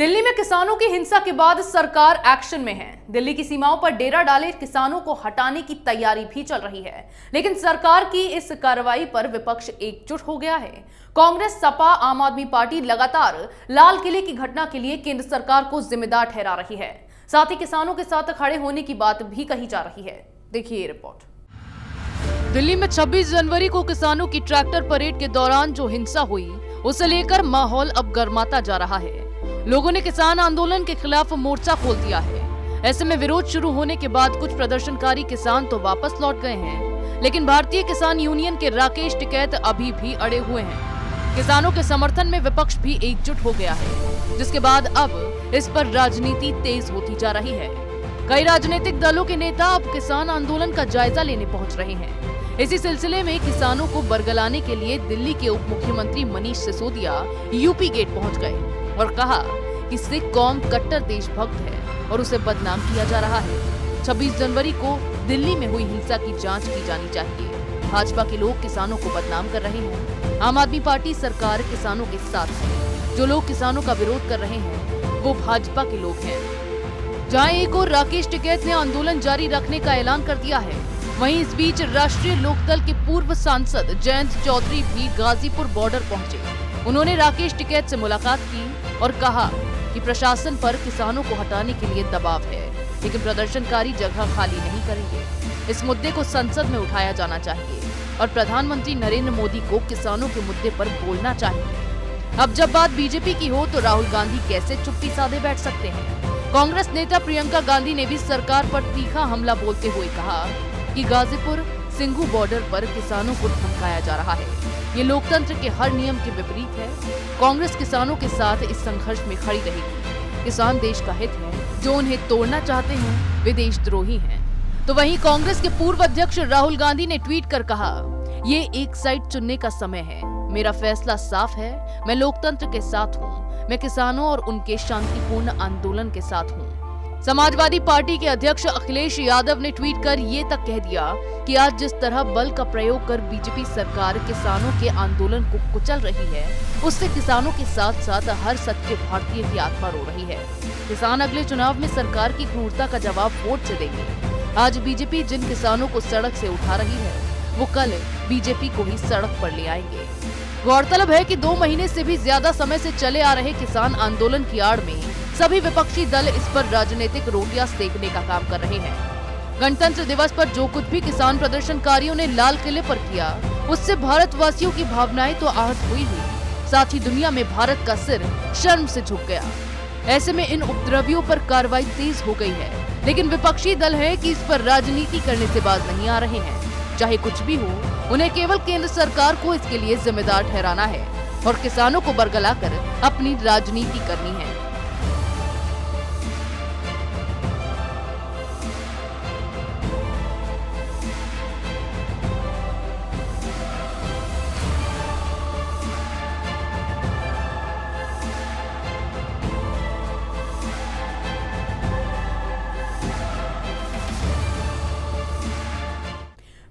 दिल्ली में किसानों की हिंसा के बाद सरकार एक्शन में है। दिल्ली की सीमाओं पर डेरा डाले किसानों को हटाने की तैयारी भी चल रही है, लेकिन सरकार की इस कार्रवाई पर विपक्ष एकजुट हो गया है। कांग्रेस, सपा, आम आदमी पार्टी लगातार लाल किले की घटना के लिए केंद्र सरकार को जिम्मेदार ठहरा रही है। साथ ही किसानों के साथ खड़े होने की बात भी कही जा रही है। देखिए ये रिपोर्ट। दिल्ली में 26 जनवरी को किसानों की ट्रैक्टर परेड के दौरान जो हिंसा हुई, उसे लेकर माहौल अब गर्माता जा रहा है। लोगों ने किसान आंदोलन के खिलाफ मोर्चा खोल दिया है। ऐसे में विरोध शुरू होने के बाद कुछ प्रदर्शनकारी किसान तो वापस लौट गए हैं, लेकिन भारतीय किसान यूनियन के राकेश टिकैत अभी भी अड़े हुए हैं। किसानों के समर्थन में विपक्ष भी एकजुट हो गया है, जिसके बाद अब इस पर राजनीति तेज होती जा रही है। कई राजनीतिक दलों के नेता अब किसान आंदोलन का जायजा लेने पहुंच रहे हैं। इसी सिलसिले में किसानों को बरगलाने के लिए दिल्ली के उप मुख्यमंत्री मनीष सिसोदिया यूपी गेट पहुंच गए और कहा कि सिख कौम कट्टर देशभक्त है और उसे बदनाम किया जा रहा है। 26 जनवरी को दिल्ली में हुई हिंसा की जांच की जानी चाहिए। भाजपा के लोग किसानों को बदनाम कर रहे हैं। आम आदमी पार्टी सरकार किसानों के साथ है। जो लोग किसानों का विरोध कर रहे हैं वो भाजपा के लोग हैं। जहां एक और राकेश टिकैत ने आंदोलन जारी रखने का ऐलान कर दिया है, वहीं इस बीच राष्ट्रीय लोकदल के पूर्व सांसद जयंत चौधरी भी गाजीपुर बॉर्डर पहुंचे। उन्होंने राकेश टिकैत से मुलाकात की और कहा कि प्रशासन पर किसानों को हटाने के लिए दबाव है, लेकिन प्रदर्शनकारी जगह खाली नहीं करेंगे। इस मुद्दे को संसद में उठाया जाना चाहिए और प्रधानमंत्री नरेंद्र मोदी को किसानों के मुद्दे पर बोलना चाहिए। अब जब बात बीजेपी की हो तो राहुल गांधी कैसे चुप्पी साधे बैठ सकते हैं। कांग्रेस नेता प्रियंका गांधी ने भी सरकार पर तीखा हमला बोलते हुए कहा कि गाजीपुर सिंघू बॉर्डर पर किसानों को धमकाया जा रहा है। ये लोकतंत्र के हर नियम के विपरीत है। कांग्रेस किसानों के साथ इस संघर्ष में खड़ी रहेगी। किसान देश का हित है, जो उन्हें तोड़ना चाहते हैं वे देशद्रोही हैं। तो वहीं कांग्रेस के पूर्व अध्यक्ष राहुल गांधी ने ट्वीट कर कहा, ये एक साइड चुनने का समय है। मेरा फैसला साफ है, मैं लोकतंत्र के साथ हूँ। मैं किसानों और उनके शांतिपूर्ण आंदोलन के साथ हूँ। समाजवादी पार्टी के अध्यक्ष अखिलेश यादव ने ट्वीट कर ये तक कह दिया कि आज जिस तरह बल का प्रयोग कर बीजेपी सरकार किसानों के आंदोलन को कुचल रही है, उससे किसानों के साथ साथ हर सच्चे भारतीय की आत्मा रो रही है। किसान अगले चुनाव में सरकार की क्रूरता का जवाब वोट से देंगे। आज बीजेपी जिन किसानों को सड़क से उठा रही है, वो कल बीजेपी को ही सड़क पर ले आएंगे। गौरतलब है कि 2 महीने से भी ज्यादा समय से चले आ रहे किसान आंदोलन की आड़ में सभी विपक्षी दल इस पर राजनीतिक रोटियां सेकने का काम कर रहे हैं। गणतंत्र दिवस पर जो कुछ भी किसान प्रदर्शनकारियों ने लाल किले पर किया, उससे भारतवासियों की भावनाएं तो आहत हुई, साथ ही दुनिया में भारत का सिर शर्म से झुक गया। ऐसे में इन उपद्रवियों पर कार्रवाई तेज हो गई है, लेकिन विपक्षी दल है कि इस पर राजनीति करने से बाज नहीं आ रहे हैं। चाहे कुछ भी हो, उन्हें केवल केंद्र सरकार को इसके लिए जिम्मेदार ठहराना है और किसानों को बरगलाकर अपनी राजनीति करनी है।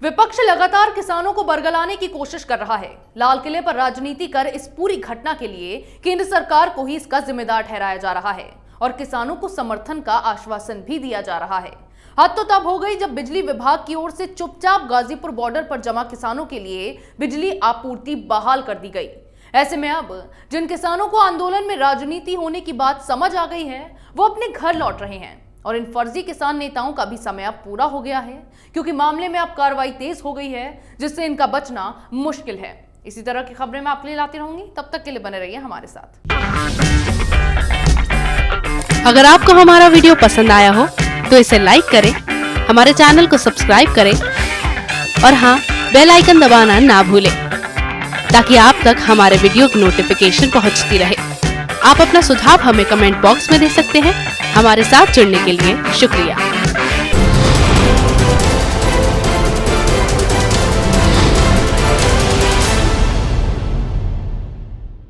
विपक्ष लगातार किसानों को बरगलाने की कोशिश कर रहा है। लाल किले पर राजनीति कर इस पूरी घटना के लिए केंद्र सरकार को ही इसका जिम्मेदार ठहराया जा रहा है और किसानों को समर्थन का आश्वासन भी दिया जा रहा है। हद तो तब हो गई जब बिजली विभाग की ओर से चुपचाप गाजीपुर बॉर्डर पर जमा किसानों के लिए बिजली आपूर्ति बहाल कर दी गई। ऐसे में अब जिन किसानों को आंदोलन में राजनीति होने की बात समझ आ गई है, वो अपने घर लौट रहे हैं और इन फर्जी किसान नेताओं का भी समय अब पूरा हो गया है, क्योंकि मामले में अब कार्रवाई तेज हो गई है, जिससे इनका बचना मुश्किल है। इसी तरह की खबरें मैं आपके लिए लाती रहूंगी। तब तक के लिए बने रहिए हमारे साथ। अगर आपको हमारा वीडियो पसंद आया हो तो इसे लाइक करें, हमारे चैनल को सब्सक्राइब करें और हाँ, बेल आइकन दबाना ना भूलें, ताकि आप तक हमारे वीडियो की नोटिफिकेशन पहुंचती रहे। आप अपना सुझाव हमें कमेंट बॉक्स में दे सकते हैं। हमारे साथ जुड़ने के लिए शुक्रिया।